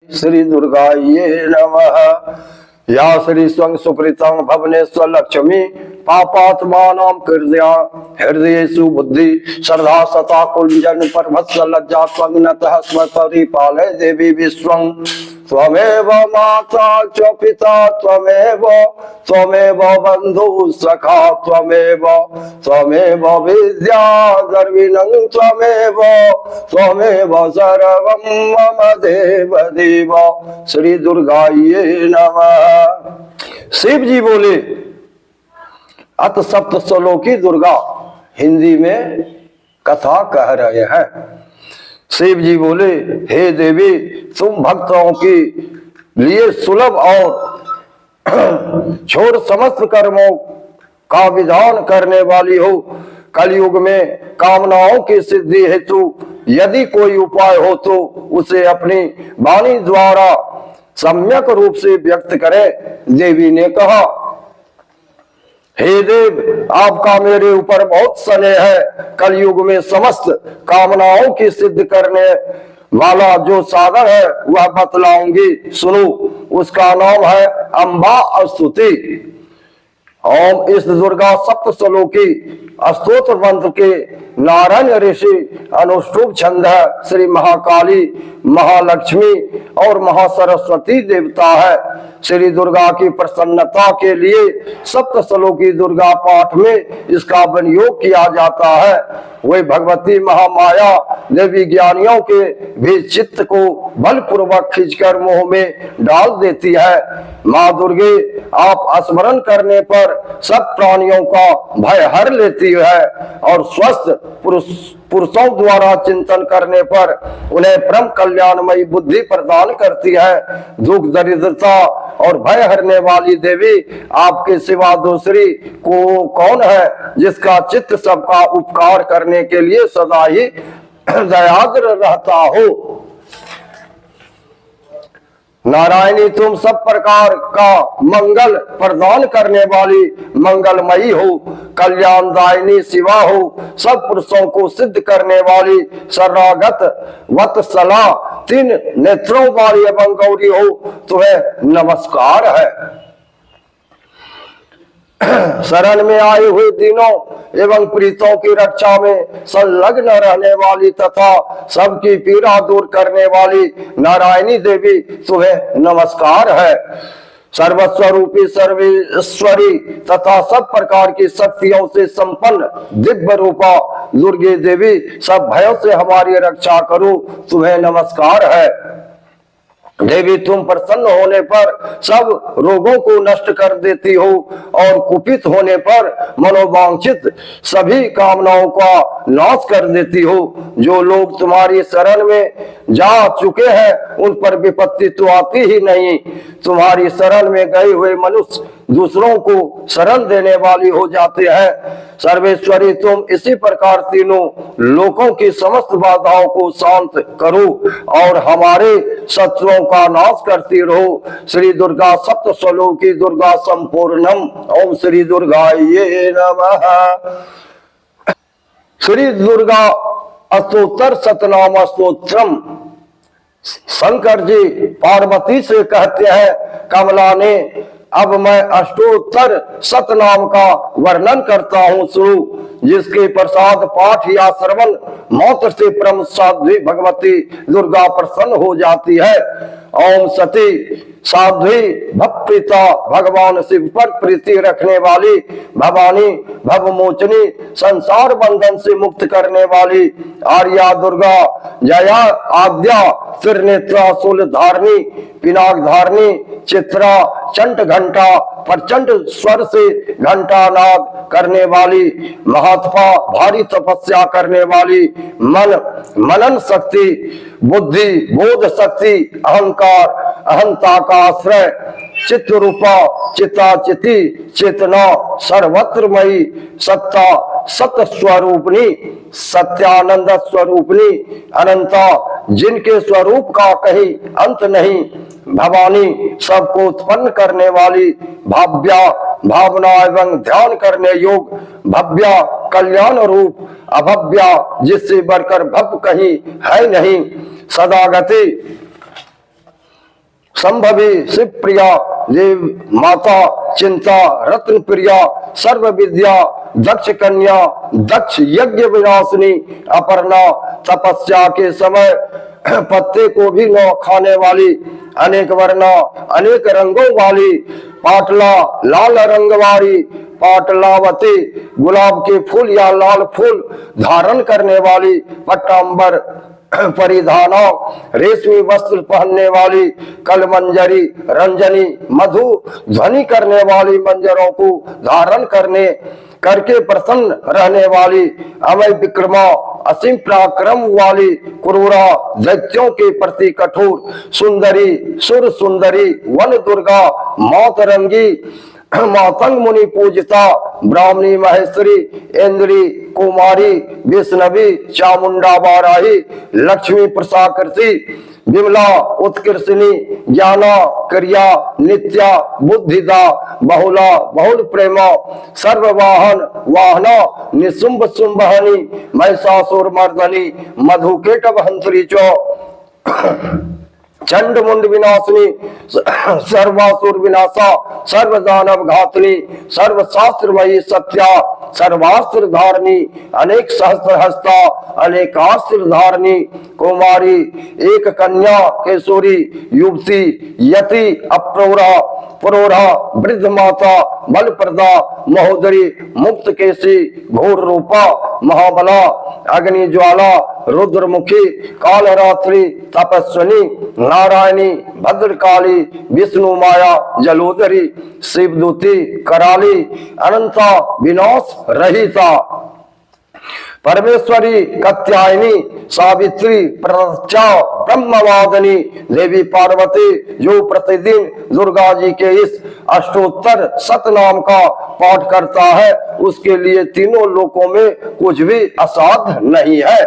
श्री दुर्गाये नमः। या श्री स्वं सुकृतं भवनेश्वर लक्ष्मी पापात्मानां कृत्या हृदयेषु बुद्धि श्रद्धा सता कुंजन परमस्य लज्जा त्वं स्म परिपालय देवी विश्वं। त्वमेव माता च पिता त्वमेव त्वमेव बंधु सखा त्वमेव त्वमेव विद्या द्रविणं त्वमेव त्वमेव सर्वं मम देव देव। श्री दुर्गाये नमः। शिव जी बोले, अत सप्त श्लोकी दुर्गा हिंदी में कथा कह रहे हैं। शिव जी बोले, हे देवी, तुम भक्तों के लिए सुलभ और छोड़ समस्त कर्मों का विधान करने वाली हो। कलयुग में कामनाओं की सिद्धि हेतु यदि कोई उपाय हो तो उसे अपनी वाणी द्वारा सम्यक रूप से व्यक्त करे। देवी ने कहा, हे देव, आपका मेरे ऊपर बहुत स्नेह है। कलयुग में समस्त कामनाओं की सिद्ध करने वाला जो साधन है वह बतलाऊंगी, सुनो। उसका नाम है अम्बा स्तुति। ओम इस दुर्गा सप्त श्लोकी स्तोत्र मंत्र के नारायण ऋषि अनुष्टुप छंद है। श्री महाकाली, महालक्ष्मी और महासरस्वती देवता है। श्री दुर्गा की प्रसन्नता के लिए सप्त श्लोकी दुर्गा पाठ में इसका विनियोग किया जाता है। वही भगवती महामाया देवी ज्ञानियों के भी चित्त को बलपूर्वक खींचकर मोह में डाल देती है। माँ दुर्गे आप स्मरण करने पर सब प्राणियों का भय हर लेती है और स्वस्थ पुरुषों द्वारा चिंतन करने पर उन्हें परम कल्याणमयी बुद्धि प्रदान करती है। दुख दरिद्रता और भय हरने वाली देवी आपके सिवा दूसरी को कौन है, जिसका चित्त सबका उपकार करने के लिए सदा ही दयाद्र रहता हो। नारायणी, तुम सब प्रकार का मंगल प्रदान करने वाली मंगलमयी हो। कल्याणदायिनी शिवा हो। सब पुरुषों को सिद्ध करने वाली शरणागत वत्सला, तीन नेत्रों वाली एवं गौरी हो। तुम्हें नमस्कार है। शरण में आए हुए दिनों एवं प्रीतों की रक्षा में संलग्न रहने वाली तथा सबकी पीड़ा दूर करने वाली नारायणी देवी, तुम्हें नमस्कार है। सर्वस्वरूपी सर्वेश्वरी तथा सब प्रकार की शक्तियों से संपन्न दिव्य रूपा दुर्गे देवी, सब भयों से हमारी रक्षा करो, तुम्हें नमस्कार है। देवी, तुम प्रसन्न होने पर सब रोगों को नष्ट कर देती हो और कुपित होने पर मनोवांछित सभी कामनाओं का नाश कर देती हो। जो लोग तुम्हारी शरण में जा चुके हैं उन पर विपत्ति तो आती ही नहीं। तुम्हारी शरण में गए हुए मनुष्य दूसरों को शरण देने वाली हो जाते हैं। सर्वेश्वरी, तुम इसी प्रकार तीनों लोकों की समस्त बाधाओं को शांत करो और हमारे शत्रुओं का नाश करती रहो। श्री दुर्गा सप्त श्लोकी दुर्गा संपूर्णम। ओम श्री दुर्गाये नमः। श्री दुर्गा अष्टोत्तर शतनाम स्तोत्रम। शंकर जी पार्वती से कहते हैं, कमला ने अब मैं अष्टोत्तर शतनाम का वर्णन करता हूँ, सुनो। जिसके प्रसाद पाठ या श्रवण मात्र से परम साध्वी भगवती दुर्गा प्रसन्न हो जाती है। ओम सती साध्वी भवप्रीता, भगवान शिव पर प्रीति रखने वाली भवानी, भवमोचनी, संसार बंधन से मुक्त करने वाली आर्या दुर्गा, जया आद्या, त्रिनेत्रा, शूल धारणी, पिनाक धारणी, चित्रा, चंड घंटा, प्रचंड स्वर से घंटा नाद करने वाली, महात्मा, भारी तपस्या करने वाली, मनन शक्ति, बुद्धि, बोध शक्ति, अहंकार, अहंता का आश्रय, चित्त रूपा, चिता चिति, चेतना, सर्वत्रमयी, सत्ता, सत्य स्वरूपनी, सत्यानंद स्वरूपनी, अनंता, जिनके स्वरूप का कहीं अंत नहीं, भवानी, सबको उत्पन्न करने वाली, भाव्या, भावना एवं ध्यान करने योग, भव्या, कल्याण रूप, अभव्या, जिससे बढ़कर भव कहीं है नहीं, सदागति, संभवी शिव प्रिया देव माता चिंता रत्न प्रिया सर्व विद्या दक्ष कन्या दक्ष यज्ञ विनाशिनी अपर्णा तपस्या के समय पत्ते को भी न खाने वाली अनेक वर्णा अनेक रंगों वाली पाटला लाल रंग वाली पाटलावती गुलाब के फूल या लाल फूल धारण करने वाली पट्टांबर परिधाना रेशमी वस्त्र पहनने वाली कलमंजरी रंजनी मधु ध्वनि करने वाली मंजरों को धारण करके प्रसन्न रहने वाली अमय विक्रमा असीम पराक्रम वाली क्रूरा दैत्यों के प्रति कठोर सुंदरी सुर सुंदरी वन दुर्गा मौतरंगी मातंग मुनि पूजिता ब्राह्मणी महेश्वरी इंद्री कुमारी विष्णवी चामुंडा बाराही लक्ष्मी प्रसाकृति विमला उत्कृष्णी ज्ञाना क्रिया नित्या बुद्धिदा बहुला बहुल प्रेमा सर्ववाहन वाहना निशुंभ शुंभहनी महिषासुर मर्दनी मधुकेटव हंसरी चौ चंड मुंड विनाशिनी सर्वासुर विनाशा सर्व दानव घातनी सर्व शास्त्रमयी सत्या सर्वास्त्र धारणी अनेक सहस्त्र हस्ता अनेकास्त्र धारणी कुमारी एक कन्या केशोरी युवती यति अप्रोरा पुरोरा वृद्ध माता बलप्रदा महोदरी मुक्त केसी घोर रूपा महाबला अग्नि ज्वाला रुद्रमुखी कालरात्रि तपस्विनी नारायणी भद्रकाली विष्णु माया जलोदरी शिवदूती कराली अनंता विनाश रहिता परमेश्वरी कात्यायनी सावित्री प्रत्या ब्रह्मवादिनी देवी पार्वती जो प्रतिदिन दुर्गा जी के इस अष्टोत्तर सतनाम का पाठ करता है उसके लिए तीनों लोकों में कुछ भी असाध्य नहीं है।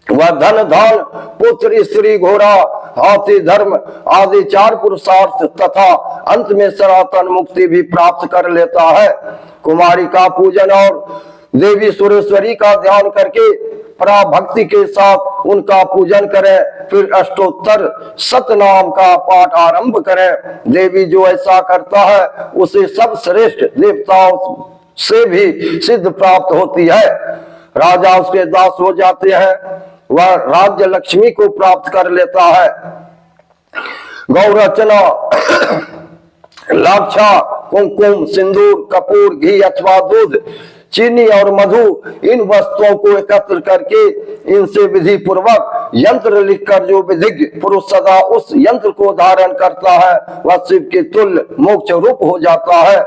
वह धन धान पुत्र स्त्री घोड़ा हाथी धर्म आदि चार पुरुषार्थ तथा अंत में सनातन मुक्ति भी प्राप्त कर लेता है। कुमारी का पूजन और देवी सुरेश्वरी का ध्यान करके पराभक्ति के साथ उनका पूजन करें, फिर अष्टोत्तर सतनाम का पाठ आरंभ करें। देवी जो ऐसा करता है उसे सब श्रेष्ठ देवताओं से भी सिद्ध प्राप्त होती है। राजा उसके दास हो जाते हैं, वह राज्य लक्ष्मी को प्राप्त कर लेता है। गौरचना लाक्षा कुमकुम सिंदूर कपूर घी अथवा दूध चीनी और मधु इन वस्तुओं को एकत्र करके इनसे विधि पूर्वक यंत्र लिखकर जो विधिज्ञ पुरुष सदा उस यंत्र को धारण करता है वह शिव के तुल्य मोक्ष रूप हो जाता है।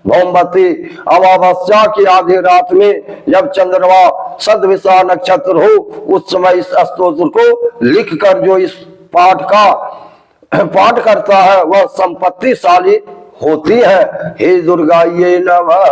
भौमवती अमावस्या की आधी रात में जब चंद्रमा सदविशा नक्षत्र हो उस समय इस स्तोत्र को लिखकर जो इस पाठ करता है वह संपत्तिशाली होती है। हे दुर्गा ये नमः।